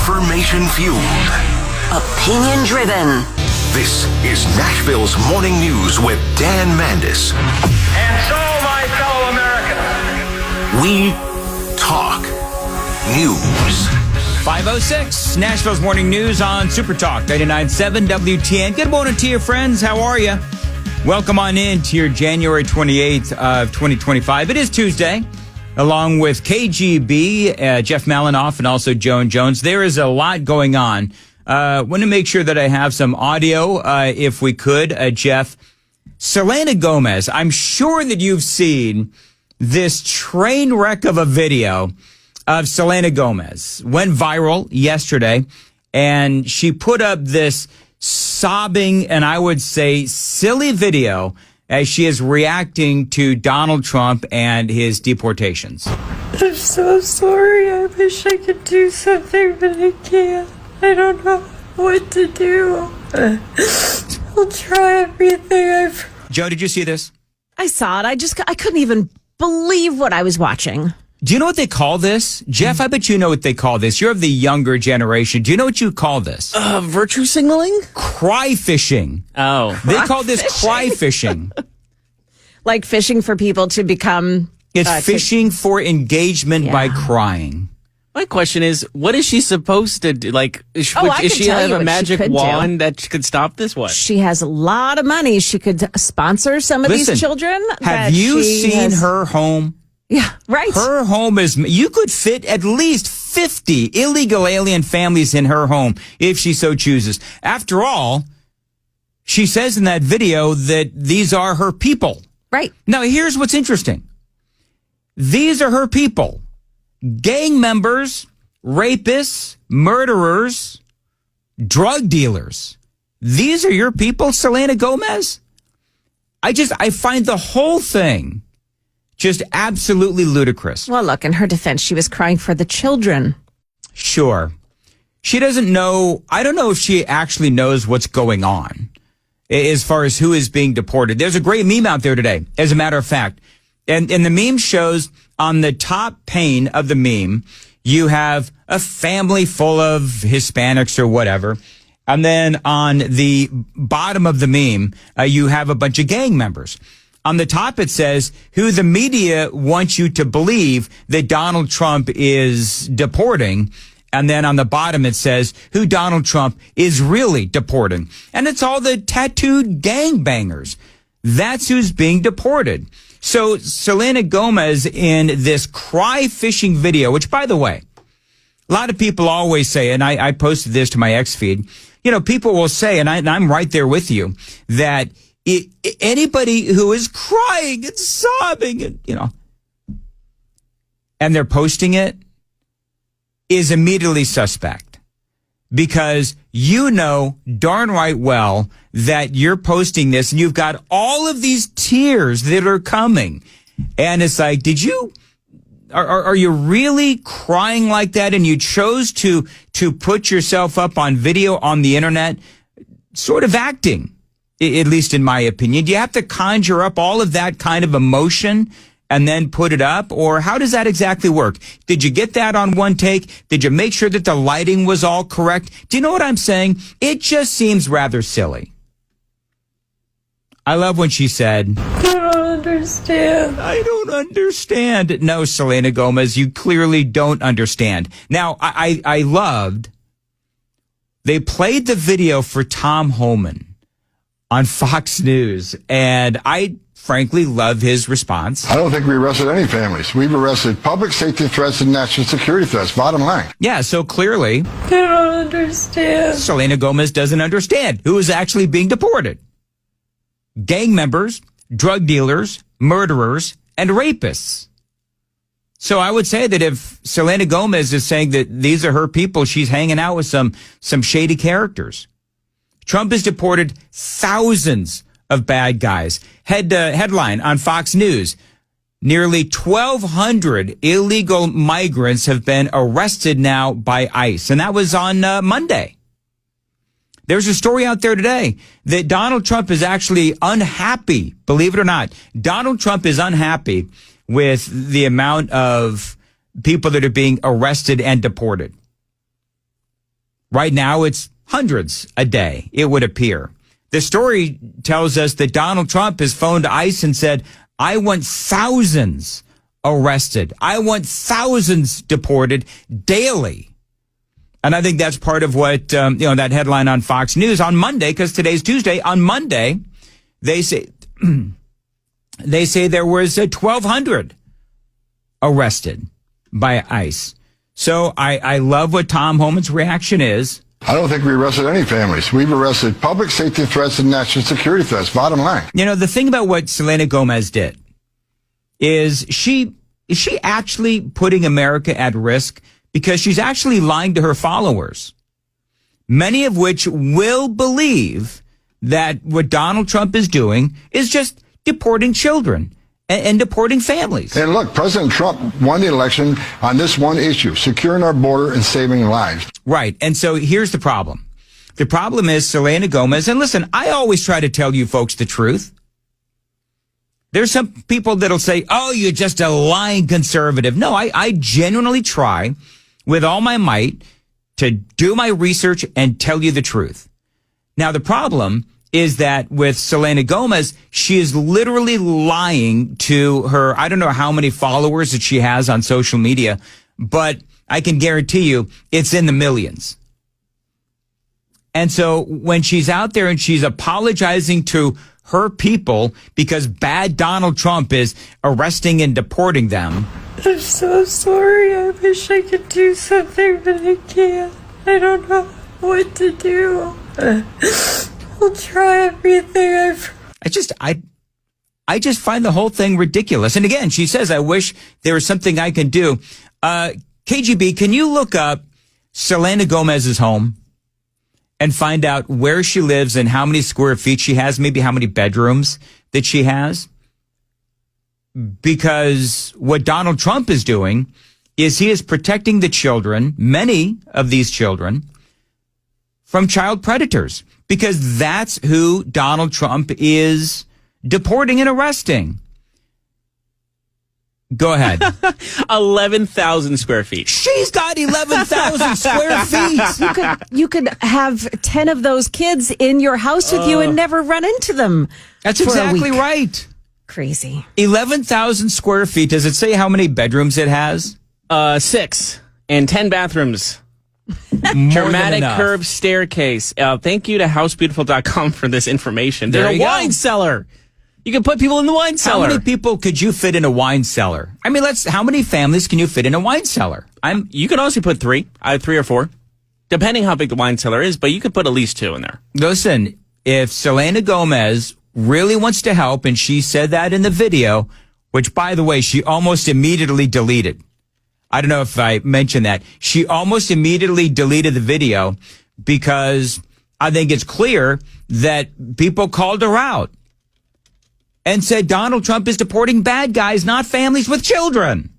Information-fueled. Opinion-driven. This is Nashville's Morning News with Dan Mandis. And so, my fellow Americans, we talk news. 5:06, Nashville's Morning News on Super Talk 99.7 WTN. Good morning to you, friends. How are you? Welcome on in to your January 28th of 2025. It is Tuesday, along with KGB, Jeff Malinoff, and also Joan Jones. There is a lot going on. Want to make sure that I have some audio, if we could, Jeff. Selena Gomez, I'm sure that you've seen this train wreck of a video of Selena Gomez. Went viral yesterday, and she put up this sobbing and I would say silly video as she is reacting to Donald Trump and his deportations. I'm so sorry. I wish I could do something, but I can't. I don't know what to do. I'll try everything. Joe, did you see this? I saw it. I couldn't even believe what I was watching. Do you know what they call this? Jeff, I bet you know what they call this. You're of the younger generation. Do you know what you call this? Virtue signaling? Cry fishing. Oh. They call this cry fishing. Like fishing for people to become... It's fishing for engagement by crying. My question is, what is she supposed to do? Like, does she have a magic wand that could stop this? What? She has a lot of money. She could sponsor some of these children. Have you seen her home? Yeah, right. Her home is, you could fit at least 50 illegal alien families in her home if she so chooses. After all, she says in that video that these are her people. Right. Now, here's what's interesting. These are her people. Gang members, rapists, murderers, drug dealers. These are your people, Selena Gomez? I find the whole thing just absolutely ludicrous. Well, look, in her defense, she was crying for the children. Sure. She doesn't know. I don't know if she actually knows what's going on as far as who is being deported. There's a great meme out there today, as a matter of fact. And the meme shows on the top pane of the meme, you have a family full of Hispanics or whatever. And then on the bottom of the meme, you have a bunch of gang members. On the top, it says who the media wants you to believe that Donald Trump is deporting. And then on the bottom, it says who Donald Trump is really deporting. And it's all the tattooed gangbangers. That's who's being deported. So Selena Gomez in this cry fishing video, which, by the way, a lot of people always say, and I posted this to my X feed, people will say, and I'm right there with you, that anybody who is crying and sobbing and, and they're posting it is immediately suspect, because darn right well that you're posting this and you've got all of these tears that are coming. And it's like, are you really crying like that? And you chose to put yourself up on video on the internet, sort of acting, at least in my opinion. Do you have to conjure up all of that kind of emotion and then put it up? Or how does that exactly work? Did you get that on one take? Did you make sure that the lighting was all correct? Do you know what I'm saying? It just seems rather silly. I love when she said, I don't understand. I don't understand. No, Selena Gomez, you clearly don't understand. Now, I loved, they played the video for Tom Homan on Fox News, and I frankly love his response. I don't think we arrested any families. We've arrested public safety threats and national security threats, bottom line. Yeah, so clearly, I don't understand. Selena Gomez doesn't understand who is actually being deported. Gang members, drug dealers, murderers, and rapists. So I would say that if Selena Gomez is saying that these are her people, she's hanging out with some shady characters. Trump has deported thousands of bad guys. Headline on Fox News: nearly 1,200 illegal migrants have been arrested now by ICE. And that was on Monday. There's a story out there today that Donald Trump is actually unhappy. Believe it or not, Donald Trump is unhappy with the amount of people that are being arrested and deported. Right now, it's hundreds a day, it would appear. The story tells us that Donald Trump has phoned ICE and said, I want thousands arrested. I want thousands deported daily. And I think that's part of what, that headline on Fox News on Monday, because today's Tuesday. On Monday, they say there was 1,200 arrested by ICE. So I love what Tom Homan's reaction is. I don't think we arrested any families. We've arrested public safety threats and national security threats, bottom line. The thing about what Selena Gomez did is she actually putting America at risk because she's actually lying to her followers, many of which will believe that what Donald Trump is doing is just deporting children and deporting families. And look, President Trump won the election on this one issue, securing our border and saving lives. Right. And so here's the problem. The problem is Selena Gomez. And listen, I always try to tell you folks the truth. There's some people that'll say, oh, you're just a lying conservative. No, I genuinely try with all my might to do my research and tell you the truth. Now, the problem is that with Selena Gomez, she is literally lying to her. I don't know how many followers that she has on social media, but I can guarantee you it's in the millions. And so when she's out there and she's apologizing to her people because bad Donald Trump is arresting and deporting them. I'm so sorry. I wish I could do something, but I can't. I don't know what to do. I'll try everything. I just find the whole thing ridiculous. And again, she says, I wish there was something I can do. KGB, can you look up Selena Gomez's home and find out where she lives and how many square feet she has, maybe how many bedrooms that she has? Because what Donald Trump is doing is he is protecting the children, many of these children, from child predators, because that's who Donald Trump is deporting and arresting. Go ahead. 11,000 square feet. She's got 11,000 square feet. You could have 10 of those kids in your house with you and never run into them. That's exactly right. Crazy. 11,000 square feet. Does it say how many bedrooms it has? 6 and 10 bathrooms. Dramatic curved staircase. Thank you to housebeautiful.com for this information. There's a wine cellar. You can put people in the wine cellar. How many people could you fit in a wine cellar? I mean, how many families can you fit in a wine cellar? You could also put 3. 3 or 4, depending how big the wine cellar is, but you could put at least 2 in there. Listen, if Selena Gomez really wants to help, and she said that in the video, which, by the way, she almost immediately deleted. I don't know if I mentioned that. She almost immediately deleted the video because I think it's clear that people called her out and said Donald Trump is deporting bad guys, not families with children.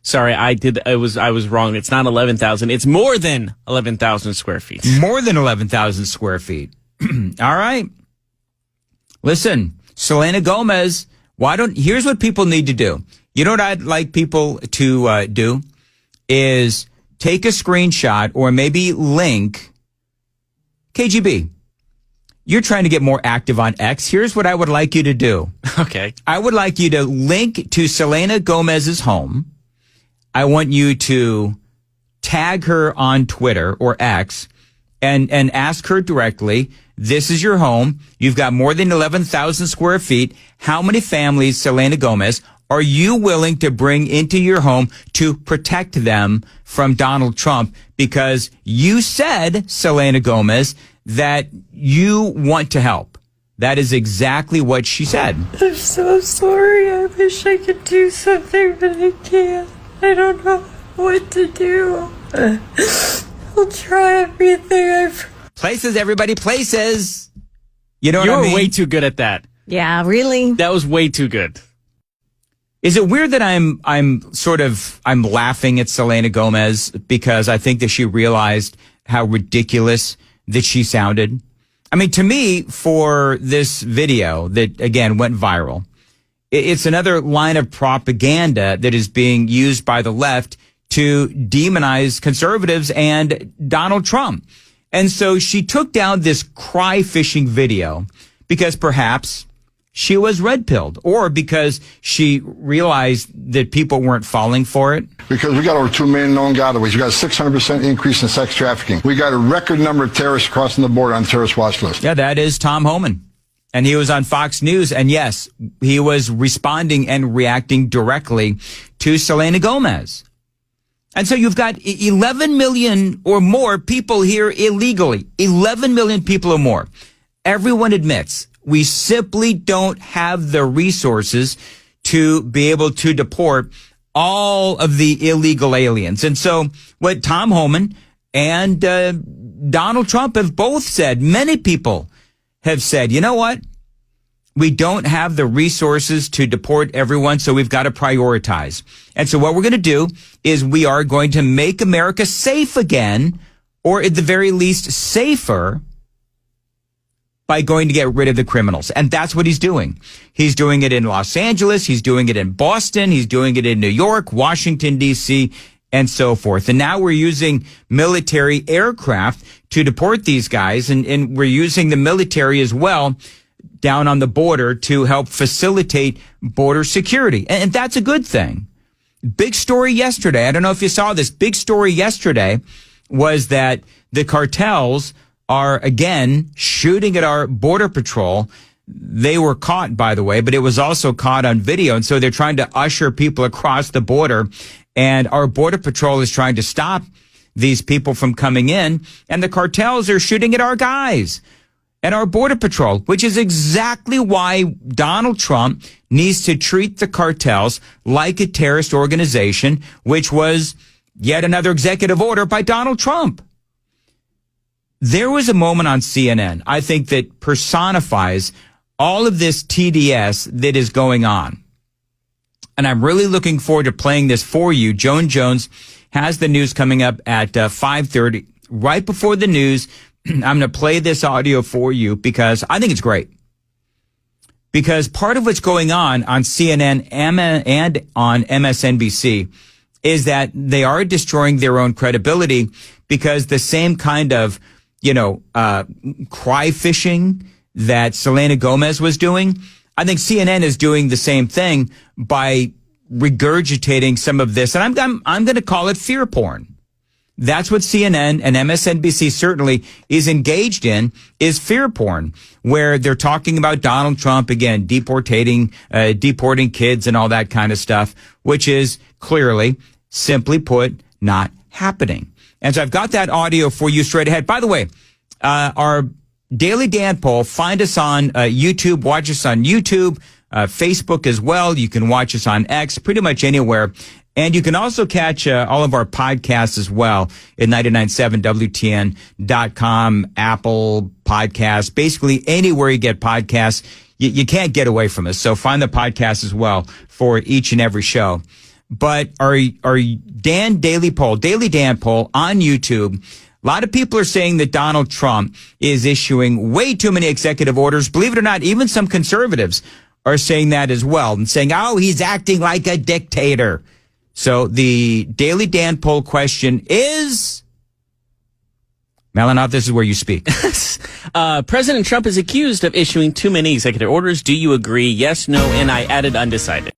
Sorry, I was wrong. It's not 11,000. It's more than 11,000 square feet. More than 11,000 square feet. All right. Listen, Selena Gomez, here's what people need to do. You know what I'd like people to do is take a screenshot or maybe link KGB. You're trying to get more active on X. Here's what I would like you to do. Okay. I would like you to link to Selena Gomez's home. I want you to tag her on Twitter or X and ask her directly, this is your home. You've got more than 11,000 square feet. How many families, Selena Gomez, are you willing to bring into your home to protect them from Donald Trump? Because you said, Selena Gomez, that you want to help. That is exactly what she said. I'm so sorry. I wish I could do something, but I can't. I don't know what to do. I'll try everything. Places, everybody, places. You know what I mean? You were way too good at that. Yeah, really? That was way too good. Is it weird that I'm laughing at Selena Gomez because I think that she realized how ridiculous that she sounded? I mean, to me, for this video that, again, went viral, it's another line of propaganda that is being used by the left to demonize conservatives and Donald Trump. And so she took down this cry fishing video because perhaps she was red-pilled or because she realized that people weren't falling for it. Because we got over 2 million known gotaways. We got a 600% increase in sex trafficking. We got a record number of terrorists crossing the border on the terrorist watch list. Yeah, that is Tom Homan. And he was on Fox News. And yes, he was responding and reacting directly to Selena Gomez. And so you've got 11 million or more people here illegally. 11 million people or more. Everyone admits we simply don't have the resources to be able to deport all of the illegal aliens. And so what Tom Homan and Donald Trump have both said, many people have said, you know what? We don't have the resources to deport everyone, so we've got to prioritize. And so what we're going to do is we are going to make America safe again, or at the very least safer, by going to get rid of the criminals. And that's what he's doing. He's doing it in Los Angeles. He's doing it in Boston. He's doing it in New York, Washington, D.C., and so forth. And now we're using military aircraft to deport these guys. And we're using the military as well down on the border to help facilitate border security. And that's a good thing. Big story yesterday. I don't know if you saw this. Big story yesterday was that the cartels are again shooting at our border patrol. They were caught, by the way, but it was also caught on video. And so they're trying to usher people across the border. And our border patrol is trying to stop these people from coming in. And the cartels are shooting at our guys and our border patrol, which is exactly why Donald Trump needs to treat the cartels like a terrorist organization, which was yet another executive order by Donald Trump. There was a moment on CNN, I think, that personifies all of this TDS that is going on. And I'm really looking forward to playing this for you. Joan Jones has the news coming up at 5:30. Right before the news, I'm going to play this audio for you because I think it's great. Because part of what's going on CNN and on MSNBC is that they are destroying their own credibility because the same kind of cry fishing that Selena Gomez was doing. I think CNN is doing the same thing by regurgitating some of this. And I'm going to call it fear porn. That's what CNN and MSNBC certainly is engaged in, is fear porn, where they're talking about Donald Trump again, deporting kids and all that kind of stuff, which is clearly, simply put, not happening. And so I've got that audio for you straight ahead. By the way, our Daily Dan poll, find us on YouTube, watch us on YouTube, Facebook as well. You can watch us on X, pretty much anywhere. And you can also catch all of our podcasts as well at 997WTN.com, Apple Podcasts, basically anywhere you get podcasts. You can't get away from us. So find the podcast as well for each and every show. But our Daily Dan poll on YouTube, a lot of people are saying that Donald Trump is issuing way too many executive orders. Believe it or not, even some conservatives are saying that as well and saying, oh, he's acting like a dictator. So the Daily Dan poll question is, Malinoff, this is where you speak. President Trump is accused of issuing too many executive orders. Do you agree? Yes, no, and I added undecided.